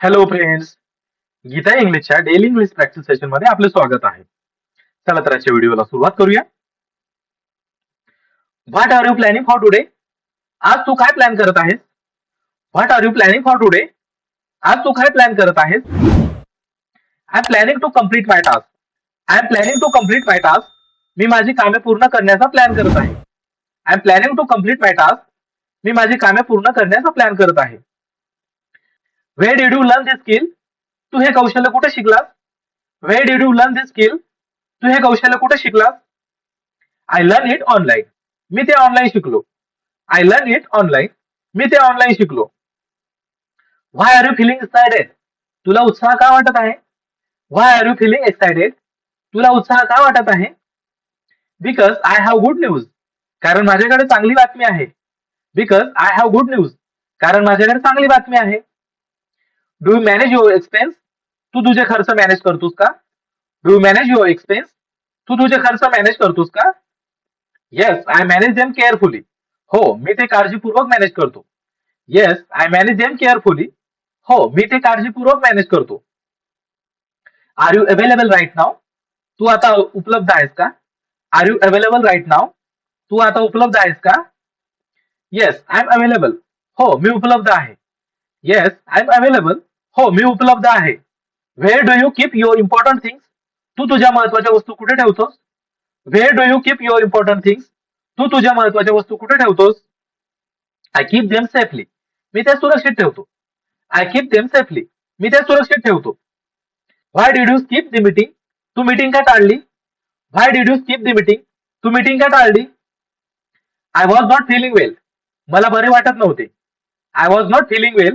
Hello friends, Geeta इंग्लिशच्या daily English practice session मध्ये आपले स्वागत आहे. चला तर आजच्या व्हिडिओला सुरुवात करूया. What are you planning for today? आज तू काय प्लॅन करत आहेस? What are you planning for today? आज तू काय प्लॅन करत आहेस? I am planning to complete my task. I am planning to complete my task. मी माझी कामे पूर्ण करण्याचा प्लॅन करत आहे. I am planning to complete my task. मी माझी कामे पूर्ण करण्याचा प्लॅन करत आहे. Where did you learn this skill? तू हे कौशल्य कुठे शिकलास? Where did you learn this skill? तू हे कौशल्य कुठे शिकलास? I learn it online. मी ते ऑनलाईन शिकलो. I learn it online. मी ते ऑनलाईन शिकलो. Why are you feeling excited? तुला उत्साह का वाटत आहे? Why are you feeling excited? तुला उत्साह का वाटत आहे? Because I have good news. कारण माझ्याकडे चांगली बातमी आहे. Because I have good news. कारण माझ्याकडे चांगली बातमी आहे. Do you manage your expense? तू तुझे खर्च मॅनेज करतोस का? Do you manage your expense? तू तुझे खर्च मॅनेज करतोस का? Yes, I manage them carefully. हो, मी ते काळजीपूर्वक मॅनेज करतो. Yes, I manage them carefully. हो, मी ते काळजीपूर्वक मॅनेज करतो. Are you available right now? तू आता उपलब्ध आहेस का? Are you available right now? तू आता उपलब्ध आहेस का? Yes, I am available. हो, मी उपलब्ध आहे. Yes, I am available. हो, मी उपलब्ध आहे. Where do you keep your important things? तू तुझ्या महत्वाच्या वस्तू कुठे ठेवतोस? Where do you keep your important things? तू तुझ्या महत्वाच्या वस्तू कुठे ठेवतोस? I keep them safely. मी त्या सुरक्षित ठेवतो. I keep them safely. मी त्या सुरक्षित ठेवतो. Why did you skip the meeting? तू मीटिंग का टाळली? Why did you skip the meeting? तू मीटिंग का टाळली? I was not feeling well. मला बरे वाटत नव्हते. I was not feeling well.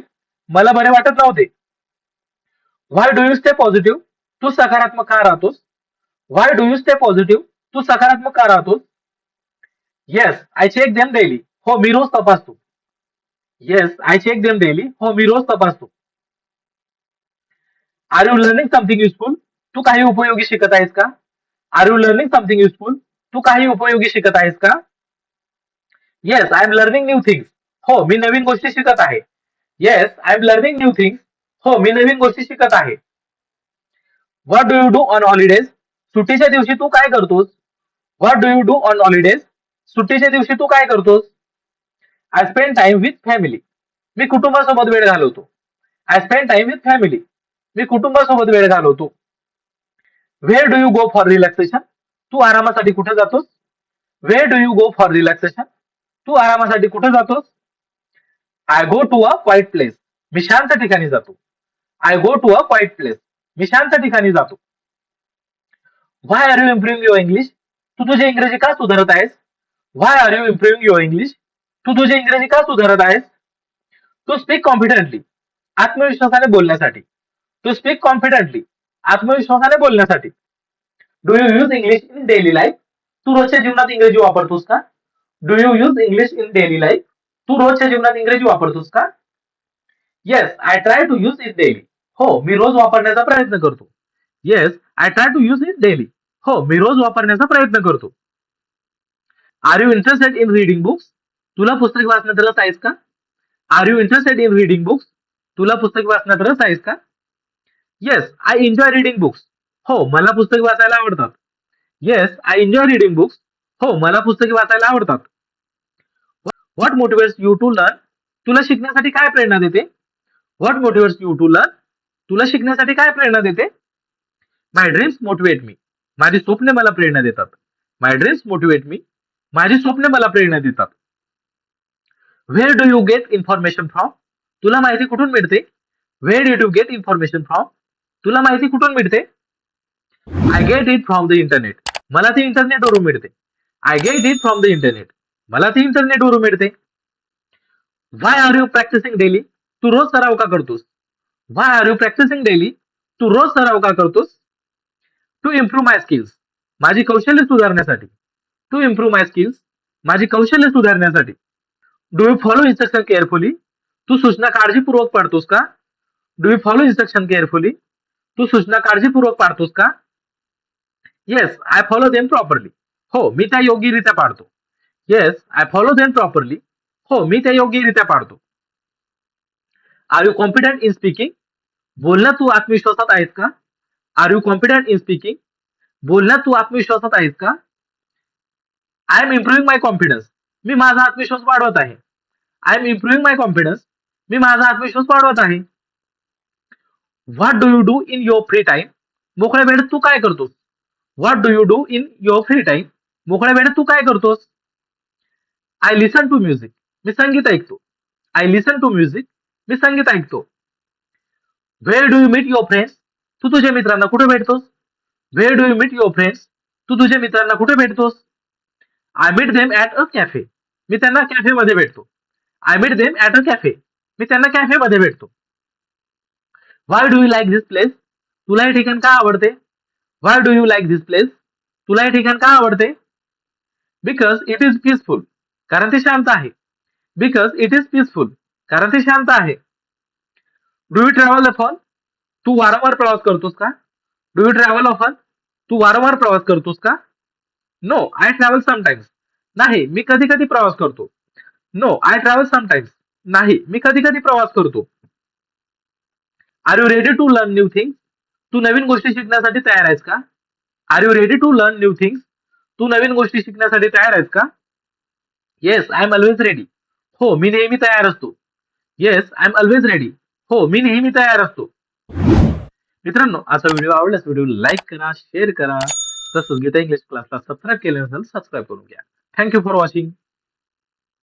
मला बरे वाटत नव्हते. Why do you stay positive? तू सकारात्मक का राहतोस? Why do you stay positive? तू सकारात्मक का राहतोस? Yes, I check them daily. हो, मी रोज तपासतो. Yes, I check them daily. हो, मी रोज तपासतो. Are you learning something useful? तू काही उपयोगी शिकत आहेस का? Are you learning something useful? तू काही उपयोगी शिकत आहेस का? Yes, I am learning new things. हो, मी नवीन गोष्टी शिकत आहे. Yes, I am learning new things. हो, मी नवीन गोष्टी शिकत आहे. What do you do on holidays? सुट्टीच्या दिवशी तू काय करतोस? What do you do on holidays? सुट्टीच्या दिवशी तू काय करतोस? I spend time with family. मी कुटुंबासोबत वेळ घालवतो. I spend time with family. मी कुटुंबासोबत वेळ घालवतो. Where do you go for relaxation? तू आरामासाठी कुठे जातोस? Where do you go for relaxation? तू आरामासाठी कुठे जातोस? I go to a quiet place. मी शांत ठिकाणी जातो. I go to a quiet place. मी शांत ठिकाणी जातो. Why are you improving your English? तू तुझे इंग्रजी का सुधारत आहेस? Why are you improving your English? तू तुझे इंग्रजी का सुधारत आहेस? To speak confidently. आत्मविश्वासाने बोलण्यासाठी. To speak confidently. आत्मविश्वासाने बोलण्यासाठी. Do you use English in daily life? तू रोजच्या जीवनात इंग्रजी वापरतोस का? Do you use English in daily life? तू रोजच्या जीवनात इंग्रजी वापरतोस का? Yes, I try to use it daily. हो, मी रोज वापरण्याचा प्रयत्न करतो. Yes, I try to use it daily. हो, मी रोज वापरण्याचा प्रयत्न करतो. Are you interested in reading books? तुला पुस्तक वाचण्यात रस आहेस का? Are you interested in reading books? तुला पुस्तक वाचण्यात रस आहेस का? Yes, I enjoy reading books. हो, मला पुस्तक वाचायला आवडतात. Yes, I enjoy reading books. हो, मला पुस्तके वाचायला आवडतात. What motivates you to learn? तुला शिकण्यासाठी काय प्रेरणा देते? What motivates you to learn? तुला शिकण्यासाठी काय प्रेरणा देते? My dreams motivate me. माझी स्वप्ने मला प्रेरणा देतात. My dreams motivate me. माझी स्वप्ने मला प्रेरणा देतात. Where do you get information from? तुला माहिती कुठून मिळते? Where did you get information from? तुला माहिती कुठून मिळते? I get it from the internet. मला ती इंटरनेटवरून मिळते. I get it from the internet. मला ती इंटरनेटवरून मिळते. Why are you practising daily? तू रोज सराव का करतोस? Why are you practising daily? तू रोज सराव का करतोस? To improve my skills. माझी कौशल्य सुधारण्यासाठी. To improve my skills. माझी कौशल्य सुधारण्यासाठी. Do you follow instruction carefully? तू सूचना काळजीपूर्वक पाळतोस का? Do you follow instruction carefully? तू सूचना काळजीपूर्वक पाळतोस का? Yes, I follow them properly. हो, मी त्या योग्यरित्या पाळतो. Yes, I follow them properly. हो, मी त्या योग्यरित्या पाळतो. Are you confident in speaking? बोलण्यात तू आत्मविश्वासात आहेस का? Are you confident in speaking? बोलण्यात तू आत्मविश्वासात आहेस का? I am improving my confidence. मी माझा आत्मविश्वास वाढवत आहे. I am improving my confidence. मी माझा आत्मविश्वास वाढवत आहे. What do you do in your free time? मोकळ्या वेळेत तू काय करतोस? What do you do in your free time? मोकळ्या वेळेत तू काय करतोस? I listen to music. मी संगीत ऐकतो. I listen to music. मी संगीत ऐकतो. Where do you meet your friends? तू तुझ्या मित्रांना कुठे भेटतोस? Where do you meet your friends? तू तुझ्या मित्रांना कुठे भेटतोस? I meet them at a cafe. मी त्यांना कॅफेमध्ये भेटतो. I meet them at a cafe. मी त्यांना कॅफेमध्ये भेटतो. Why do you like this place? तुला हे ठिकाण का आवडते? Why do you like this place? तुला हे ठिकाण का आवडते? Because it is peaceful. कारण ते शांत आहे. Because it is peaceful. कारण ते शांत आहे. Do you travel often? तू वारंवार प्रवास करतोस का? Do you travel often? तू वारंवार प्रवास करतोस का? No I travel sometimes. नाही मी कधी कधी प्रवास करतो. No I travel sometimes. नाही मी कधी कधी प्रवास करतो. Are you ready to learn new things? तू नवीन गोष्टी शिकण्यासाठी तयार आहेस का? Are you ready to learn new things? तू नवीन गोष्टी शिकण्यासाठी तयार आहेस का? Yes I am always ready. हो मी नेहमी तयार असतो. Yes I am always ready. हो मी नेहमी तयार असतो. मित्रांनो आजचा व्हिडिओ आवडल्यास व्हिडिओ लाईक करा, शेअर करा. तसंच गीता इंग्लिश क्लासला सबस्क्राईब केलं नसेल सबस्क्राईब करून घ्या. Thank you for watching.